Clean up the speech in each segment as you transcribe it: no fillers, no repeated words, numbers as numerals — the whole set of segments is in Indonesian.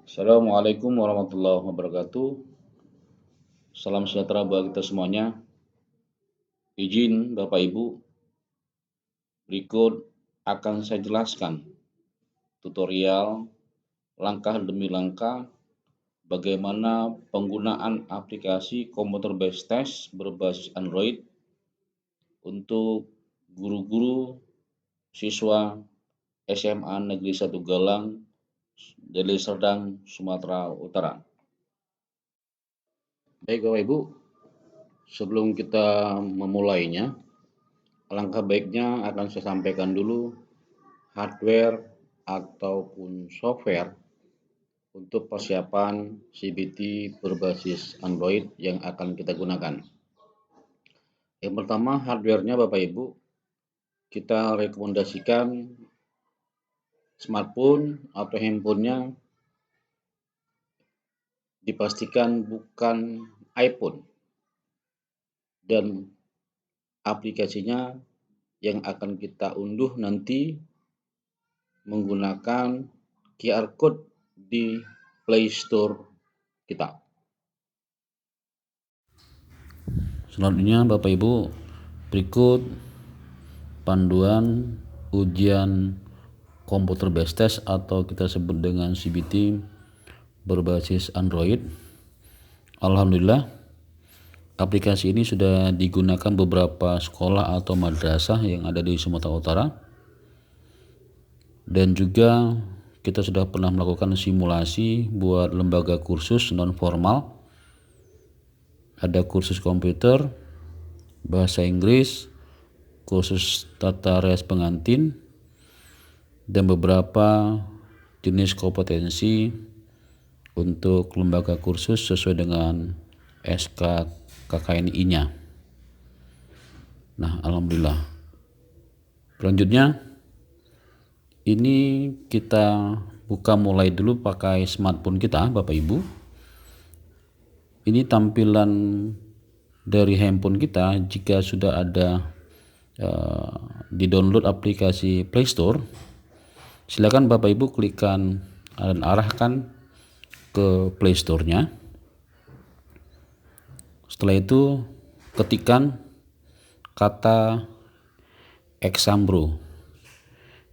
Assalamualaikum warahmatullahi wabarakatuh. Salam sejahtera bagi kita semuanya. Izin Bapak Ibu, berikut akan saya jelaskan tutorial langkah demi langkah bagaimana penggunaan aplikasi komputer based test berbasis Android untuk guru-guru siswa SMA Negeri 1 Galang, Deli Serdang, Sumatera Utara. Baik Bapak Ibu, sebelum kita memulainya, alangkah baiknya akan saya sampaikan dulu hardware ataupun software untuk persiapan CBT berbasis Android yang akan kita gunakan. Yang pertama, hardware-nya Bapak Ibu, kita rekomendasikan smartphone atau handphonenya dipastikan bukan iPhone dan aplikasinya yang akan kita unduh nanti menggunakan QR code di Play Store kita. Selanjutnya Bapak Ibu, berikut panduan ujian komputer based test atau kita sebut dengan CBT berbasis Android. Alhamdulillah, aplikasi ini sudah digunakan beberapa sekolah atau madrasah yang ada di Sumatera Utara, dan juga kita sudah pernah melakukan simulasi buat lembaga kursus non formal. Ada kursus komputer, bahasa Inggris, kursus tata rias pengantin, dan beberapa jenis kompetensi untuk lembaga kursus sesuai dengan SK KKNI-nya. Nah, alhamdulillah. Selanjutnya, ini kita buka mulai dulu pakai smartphone kita, Bapak Ibu. Ini tampilan dari handphone kita jika sudah ada di download aplikasi Play Store. Silakan Bapak Ibu klikkan dan arahkan ke Play Store-nya. Setelah itu ketikkan kata Exambro.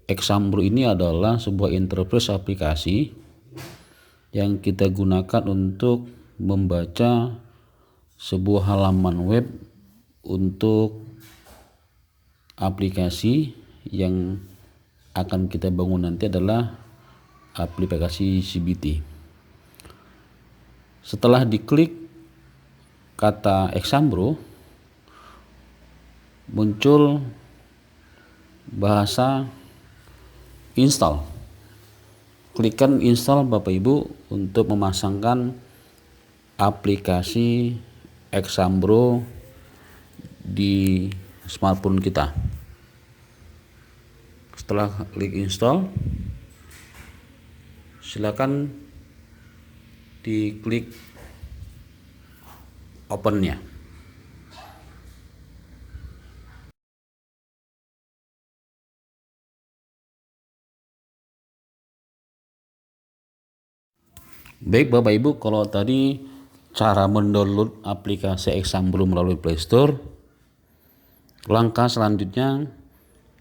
Exambro ini adalah sebuah interface aplikasi yang kita gunakan untuk membaca sebuah halaman web untuk aplikasi yang akan kita bangun nanti adalah aplikasi CBT. Setelah diklik kata Exambro, muncul bahasa install. Klikkan install Bapak Ibu untuk memasangkan aplikasi Exambro di smartphone kita. Setelah klik install, silakan diklik open-nya. Baik Bapak Ibu, kalau tadi cara mendownload aplikasi Exambro melalui Play Store, langkah selanjutnya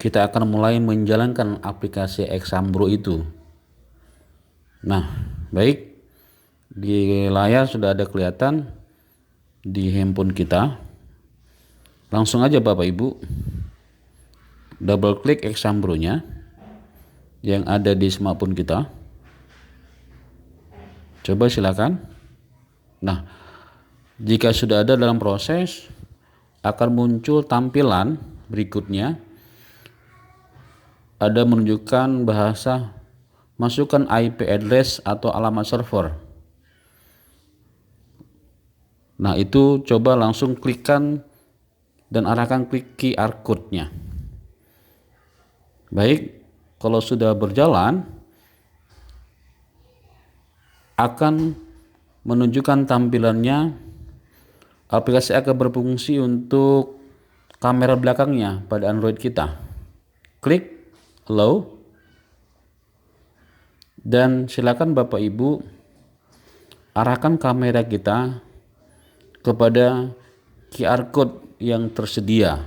kita akan mulai menjalankan aplikasi Exambro itu. Nah, baik, di layar sudah ada kelihatan di handphone kita. Langsung aja Bapak Ibu double klik Exambro-nya yang ada di smartphone kita. Coba silakan. Nah, jika sudah ada dalam proses, akan muncul tampilan berikutnya. Ada menunjukkan bahasa masukkan IP address atau alamat server. Nah, itu coba langsung klikkan dan arahkan klik QR code-nya. Baik, kalau sudah berjalan akan menunjukkan tampilannya. Aplikasi akan berfungsi untuk kamera belakangnya pada Android kita. Klik allow dan silakan Bapak Ibu arahkan kamera kita kepada QR code yang tersedia.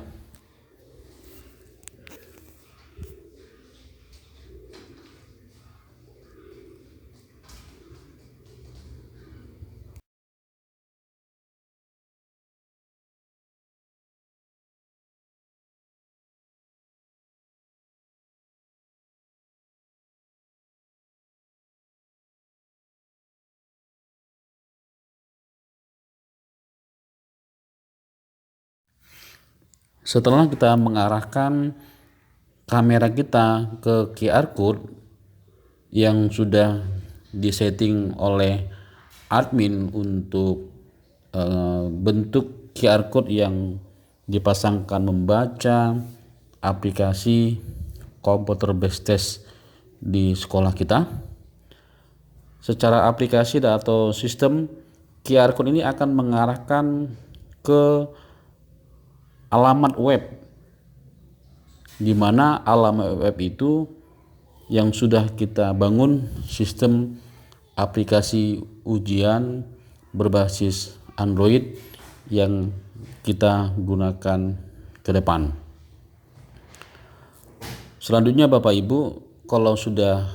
Setelah kita mengarahkan kamera kita ke QR code yang sudah disetting oleh admin untuk bentuk QR code yang dipasangkan membaca aplikasi komputer based test di sekolah kita. Secara aplikasi atau sistem, QR code ini akan mengarahkan ke alamat web, di mana alamat web itu yang sudah kita bangun sistem aplikasi ujian berbasis Android yang kita gunakan ke depan. Selanjutnya Bapak Ibu, kalau sudah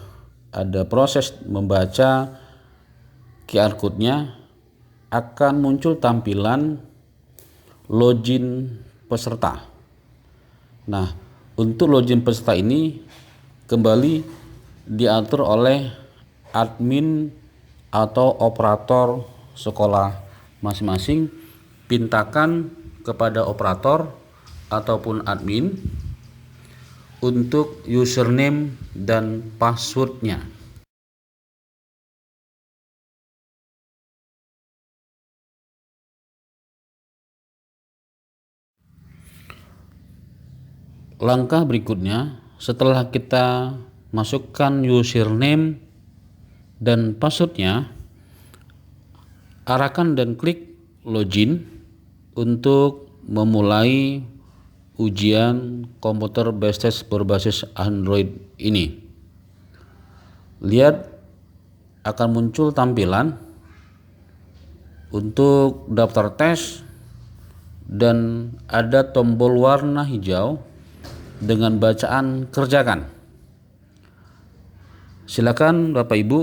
ada proses membaca QR code-nya, akan muncul tampilan login peserta. Nah, untuk login peserta ini kembali diatur oleh admin atau operator sekolah masing-masing. Pintakan kepada operator ataupun admin untuk username dan passwordnya. Langkah berikutnya, setelah kita masukkan username dan passwordnya, arahkan dan klik login untuk memulai ujian komputer based test berbasis Android ini. Lihat, akan muncul tampilan untuk daftar tes dan ada tombol warna hijau dengan bacaan kerjakan. Silakan Bapak Ibu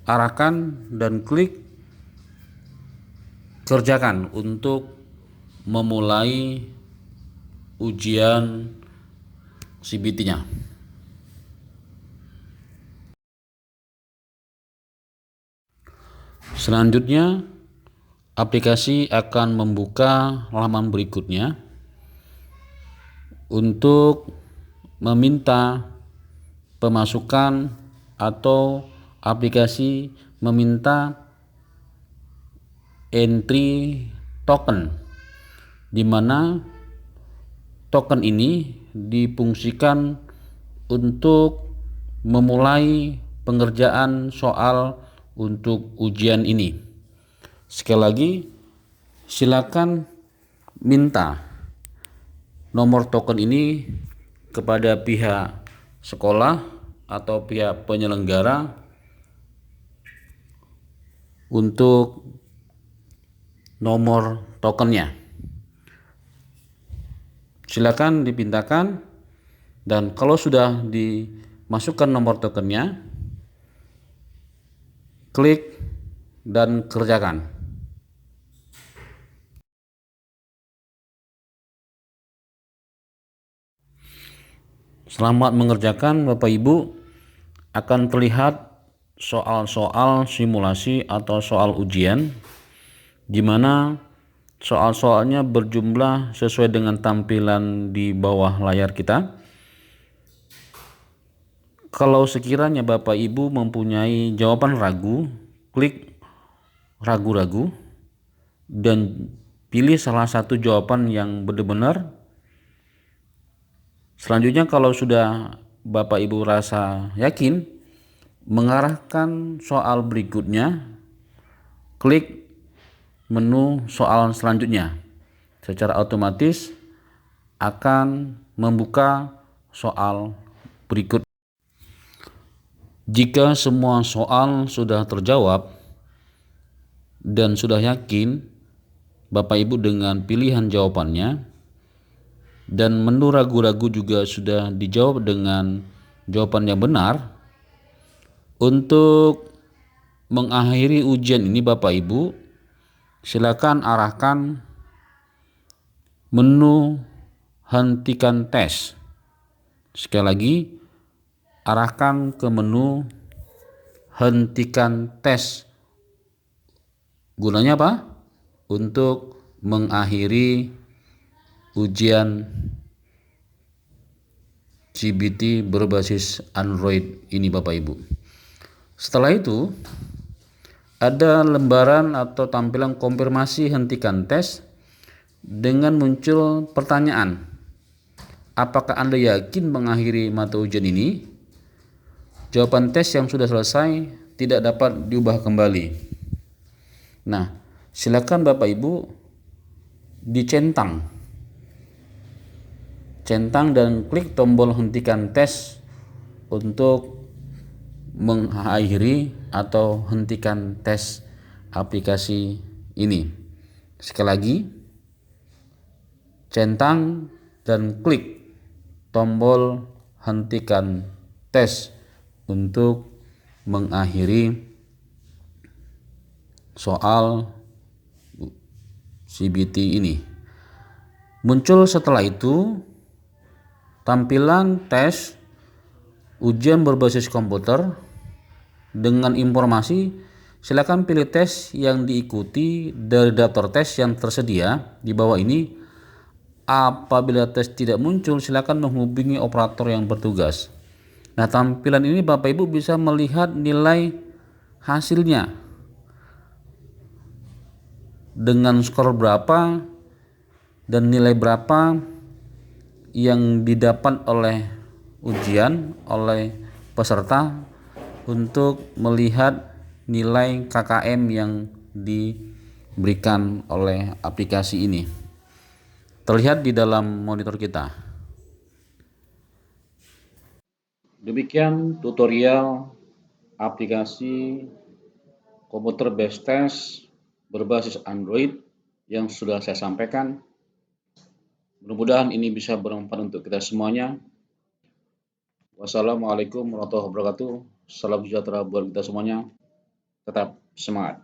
arahkan dan klik kerjakan untuk memulai ujian CBT-nya. Selanjutnya, aplikasi akan membuka halaman berikutnya untuk meminta pemasukan atau aplikasi meminta entry token, di mana token ini difungsikan untuk memulai pengerjaan soal untuk ujian ini. Sekali lagi, silakan minta nomor token ini kepada pihak sekolah atau pihak penyelenggara untuk nomor tokennya. Silakan dipintakan, dan kalau sudah dimasukkan nomor tokennya, klik dan kerjakan. Selamat mengerjakan Bapak Ibu. Akan terlihat soal-soal simulasi atau soal ujian, di mana soal-soalnya berjumlah sesuai dengan tampilan di bawah layar kita. Kalau sekiranya Bapak Ibu mempunyai jawaban ragu, klik ragu-ragu dan pilih salah satu jawaban yang benar-benar. Selanjutnya, kalau sudah Bapak Ibu rasa yakin, mengarahkan soal berikutnya, klik menu soal selanjutnya. Secara otomatis akan membuka soal berikut. Jika semua soal sudah terjawab, dan sudah yakin Bapak Ibu dengan pilihan jawabannya, dan menu ragu-ragu juga sudah dijawab dengan jawaban yang benar, untuk mengakhiri ujian ini Bapak Ibu silakan arahkan menu hentikan tes. Sekali lagi, arahkan ke menu hentikan tes. Gunanya apa? Untuk mengakhiri ujian CBT berbasis Android ini Bapak Ibu. Setelah itu ada lembaran atau tampilan konfirmasi hentikan tes dengan muncul pertanyaan, apakah Anda yakin mengakhiri mata ujian ini? Jawaban tes yang sudah selesai tidak dapat diubah kembali. Nah, silakan Bapak Ibu dicentang dan klik tombol hentikan tes untuk mengakhiri atau hentikan tes aplikasi ini. Sekali lagi, centang dan klik tombol hentikan tes untuk mengakhiri soal CBT ini. Muncul setelah itu tampilan tes ujian berbasis komputer dengan informasi silakan pilih tes yang diikuti dari daftar tes yang tersedia di bawah ini. Apabila tes tidak muncul, silakan menghubungi operator yang bertugas. Nah, tampilan ini Bapak Ibu bisa melihat nilai hasilnya dengan skor berapa dan nilai berapa yang didapat oleh oleh peserta untuk melihat nilai KKM yang diberikan oleh aplikasi ini. Terlihat di dalam monitor kita. Demikian tutorial aplikasi komputer based test berbasis Android yang sudah saya sampaikan. Mudah-mudahan ini bisa bermanfaat untuk kita semuanya. Wassalamualaikum warahmatullahi wabarakatuh. Salam sejahtera buat kita semuanya. Tetap semangat.